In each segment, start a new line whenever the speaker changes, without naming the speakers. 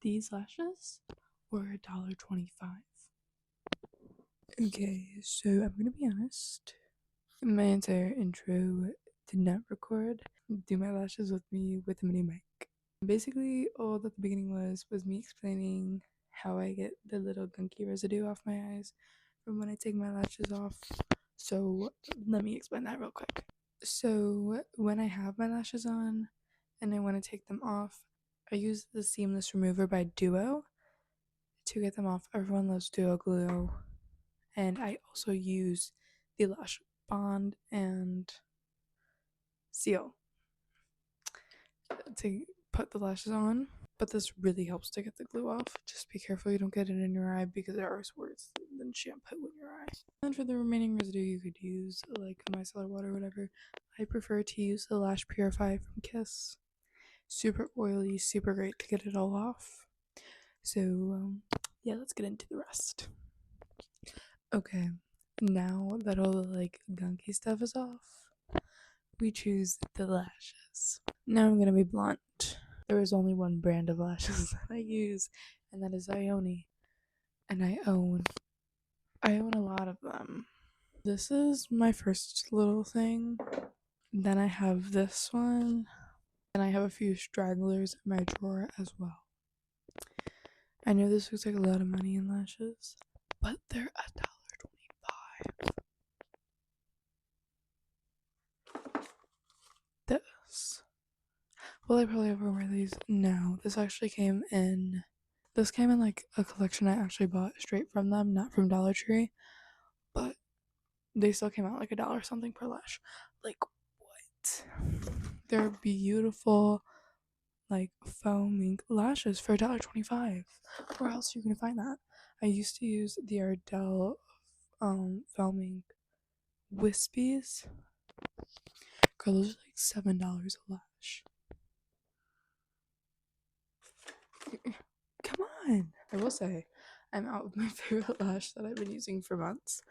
These lashes were $1.25. Okay, so I'm gonna be honest. My entire intro did not record Do My Lashes with me with a mini mic. Basically, all that the beginning was me explaining how I get the little gunky residue off my eyes from when I take my lashes off. So let me explain that real quick. So when I have my lashes on and I want to take them off, I use the seamless remover by Duo to get them off. Everyone loves Duo glue. And I also use the Lash Bond and Seal to put the lashes on. But this really helps to get the glue off. Just be careful you don't get it in your eye because there are worse than shampoo in your eye. And for the remaining residue, you could use like micellar water or whatever. I prefer to use the Lash Purify from Kiss. Super oily, super great to get it all off. So yeah, let's get into the rest. Okay, now that all the like gunky stuff is off, we choose the lashes. Now I'm gonna be blunt. There is only one brand of lashes that I use, and that is IONI. And I own a lot of them. This is my first little thing. Then I have this one. And I have a few stragglers in my drawer as well. I know this looks like a lot of money in lashes, but they're $1.25. This. Will I probably ever wear these? No. This came in like a collection I actually bought straight from them, not from Dollar Tree. But they still came out like $1 something per lash. Like what? They're beautiful, like foaming lashes for $1.25. Where else are you gonna find that? I used to use the Ardell foaming wispies. Girl, those are like $7 a lash. Come on. I will say, I'm out of my favorite lash that I've been using for months.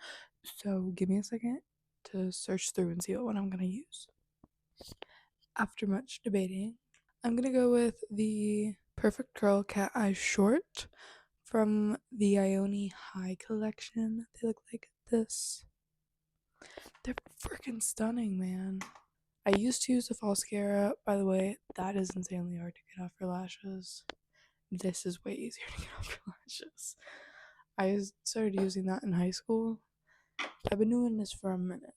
So give me a second to search through and see what one I'm gonna use. After much debating, I'm gonna go with the Perfect Curl Cat Eye Short from the IONI High collection. They look like this. They're freaking stunning, man. I used to use the false mascara. By the way, that is insanely hard to get off your lashes. This is way easier to get off your lashes. I started using that in high school. I've been doing this for a minute.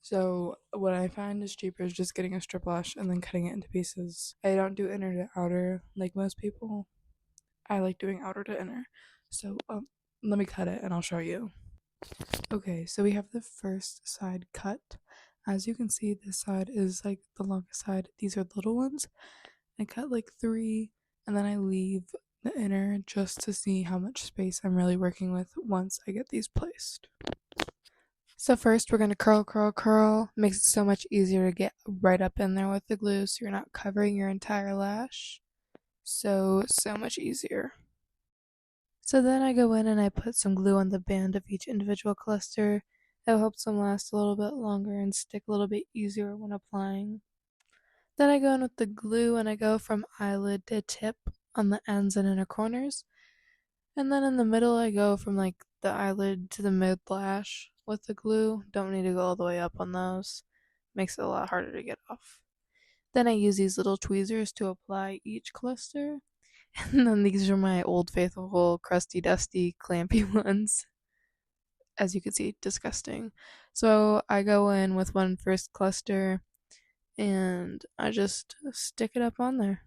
So what I find is cheaper is just getting a strip lash and then cutting it into pieces. I don't do inner to outer like most people. I like doing outer to inner. So let me cut it and I'll show you. Okay, so we have the first side cut. As you can see, this side is like the longest side. These are the little ones. I cut like 3 and then I leave the inner just to see how much space I'm really working with once I get these placed. So first we're going to curl. Makes it so much easier to get right up in there with the glue so you're not covering your entire lash. So much easier. So then I go in and I put some glue on the band of each individual cluster. It helps them last a little bit longer and stick a little bit easier when applying. Then I go in with the glue and I go from eyelid to tip on the ends and inner corners. And then in the middle I go from like the eyelid to the mid lash with the glue. Don't need to go all the way up on those. Makes it a lot harder to get off. Then I use these little tweezers to apply each cluster. And then these are my old faithful crusty dusty clampy ones. As you can see, disgusting. So I go in with one first cluster and I just stick it up on there.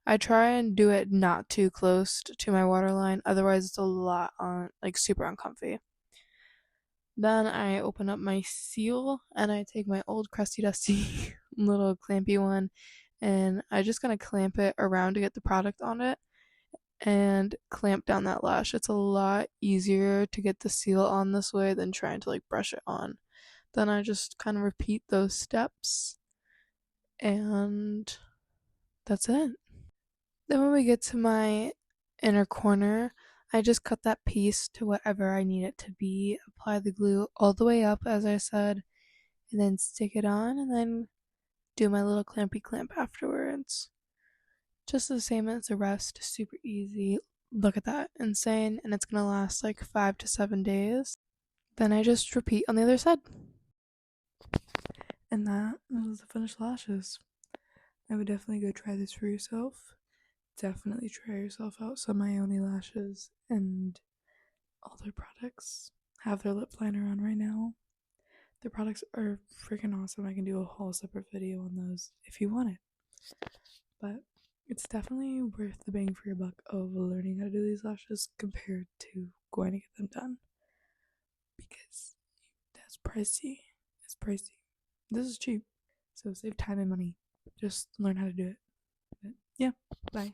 I try and do it not too close to my waterline, otherwise it's a lot on like super uncomfy. Then I open up my seal and I take my old crusty dusty little clampy one and I just gonna clamp it around to get the product on it and clamp down that lash. It's a lot easier to get the seal on this way than trying to like brush it on. Then I just kind of repeat those steps and that's it. Then when we get to my inner corner, I just cut that piece to whatever I need it to be, apply the glue all the way up as I said, and then stick it on and then do my little clampy clamp afterwards. just the same as the rest, super easy. Look at that, insane, and it's gonna last like 5 to 7 days. Then I just repeat on the other side. And that was the finished lashes. I would definitely go try this for yourself. Definitely try yourself out some IONI lashes and all their products. Have their lip liner on right now. Their products are freaking awesome. I can do a whole separate video on those if you want it. But it's definitely worth the bang for your buck of learning how to do these lashes compared to going to get them done. Because that's pricey. It's pricey. This is cheap. So save time and money. Just learn how to do it. But yeah, bye.